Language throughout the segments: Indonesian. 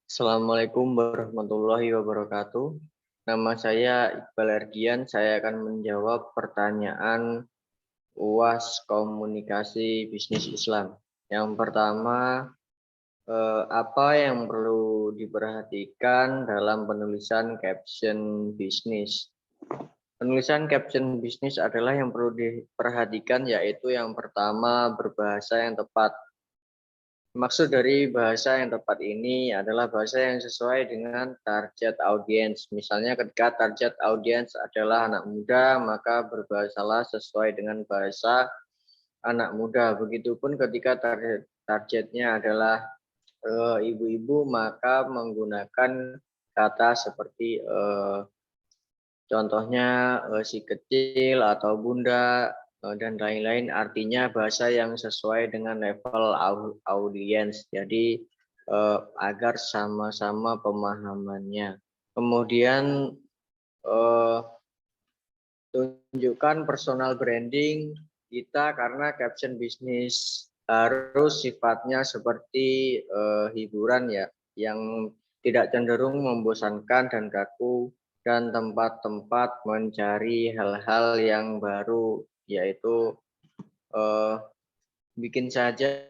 Assalamualaikum warahmatullahi wabarakatuh. Nama saya Iqbal Erdian. Saya akan menjawab pertanyaan UAS Komunikasi Bisnis Islam. Yang pertama, apa yang perlu diperhatikan dalam penulisan caption bisnis? Penulisan caption bisnis adalah yang perlu diperhatikan, yaitu yang pertama berbahasa yang tepat. Maksud dari bahasa yang tepat ini adalah bahasa yang sesuai dengan target audiens. Misalnya ketika target audiens adalah anak muda, maka berbahasalah sesuai dengan bahasa anak muda. Begitupun ketika targetnya adalah ibu-ibu, maka menggunakan kata seperti contohnya si kecil atau bunda dan lain-lain, artinya bahasa yang sesuai dengan level audiens. Jadi agar sama-sama pemahamannya. Kemudian tunjukkan personal branding kita, karena caption bisnis harus sifatnya seperti hiburan ya, yang tidak cenderung membosankan dan kaku, dan tempat-tempat mencari hal-hal yang baru, yaitu bikin saja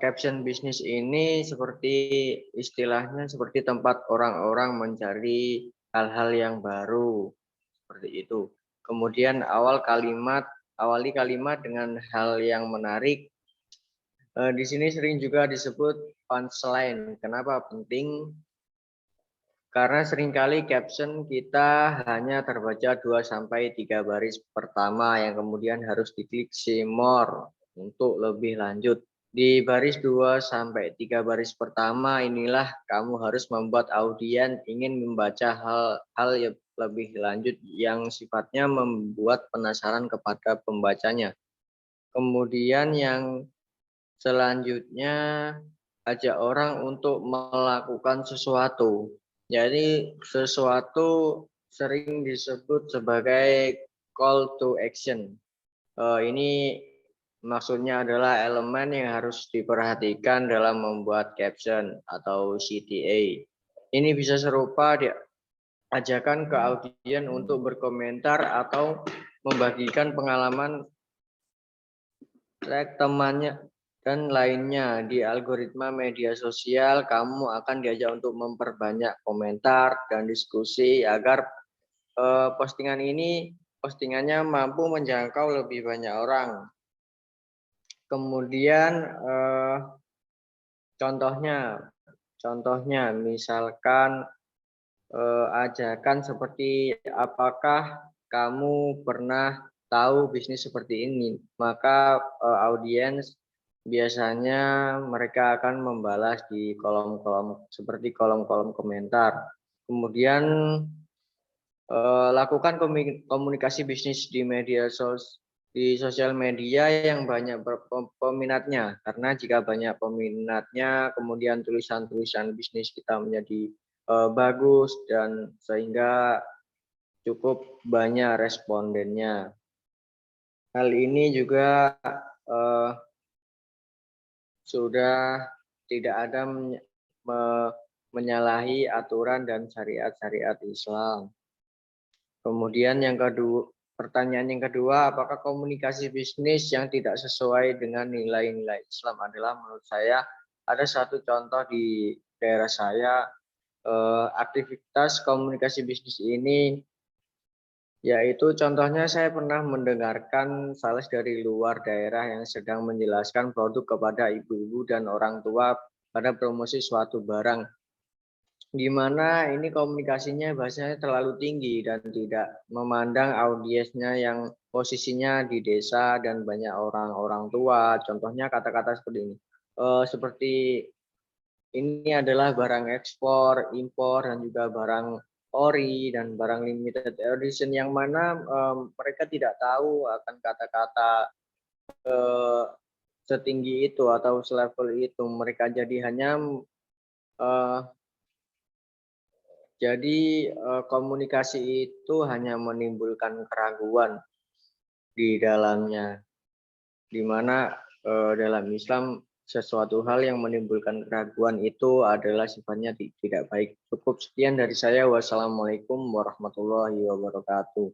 caption bisnis ini seperti istilahnya seperti tempat orang-orang mencari hal-hal yang baru, seperti itu. Kemudian awali kalimat dengan hal yang menarik. Di sini sering juga disebut punchline. Kenapa penting? Karena seringkali caption kita hanya terbaca 2-3 baris pertama, yang kemudian harus diklik see more untuk lebih lanjut. Di baris 2-3 baris pertama inilah kamu harus membuat audiens ingin membaca hal yang lebih lanjut, yang sifatnya membuat penasaran kepada pembacanya. Kemudian yang selanjutnya, ajak orang untuk melakukan sesuatu. Jadi sesuatu sering disebut sebagai call to action. Ini maksudnya adalah elemen yang harus diperhatikan dalam membuat caption atau CTA. Ini bisa serupa diajarkan ke audiens untuk berkomentar atau membagikan pengalaman, tag temannya, dan lainnya. Di algoritma media sosial, kamu akan diajak untuk memperbanyak komentar dan diskusi agar postingannya mampu menjangkau lebih banyak orang. Kemudian contohnya misalkan ajakan seperti, apakah kamu pernah tahu bisnis seperti ini? Maka audiens biasanya mereka akan membalas di kolom-kolom seperti kolom-kolom komentar. Kemudian lakukan komunikasi bisnis di sosial media yang banyak peminatnya, karena jika banyak peminatnya, kemudian tulisan-tulisan bisnis kita menjadi bagus, dan sehingga cukup banyak respondennya. Hal ini juga sudah tidak ada menyalahi aturan dan syariat-syariat Islam. Kemudian pertanyaan yang kedua, apakah komunikasi bisnis yang tidak sesuai dengan nilai-nilai Islam? Adalah menurut saya ada satu contoh di daerah saya, aktivitas komunikasi bisnis ini, yaitu contohnya saya pernah mendengarkan sales dari luar daerah yang sedang menjelaskan produk kepada ibu-ibu dan orang tua pada promosi suatu barang, di mana ini komunikasinya bahasanya terlalu tinggi dan tidak memandang audiensnya yang posisinya di desa dan banyak orang-orang tua. Contohnya kata-kata seperti ini. Seperti ini adalah barang ekspor, impor, dan juga barang ori dan barang limited edition, yang mana mereka tidak tahu akan kata-kata setinggi itu atau selevel itu. Mereka jadi komunikasi itu hanya menimbulkan keraguan di dalamnya. di mana dalam Islam sesuatu hal yang menimbulkan keraguan itu adalah sifatnya tidak baik. Cukup sekian dari saya. Wassalamualaikum warahmatullahi wabarakatuh.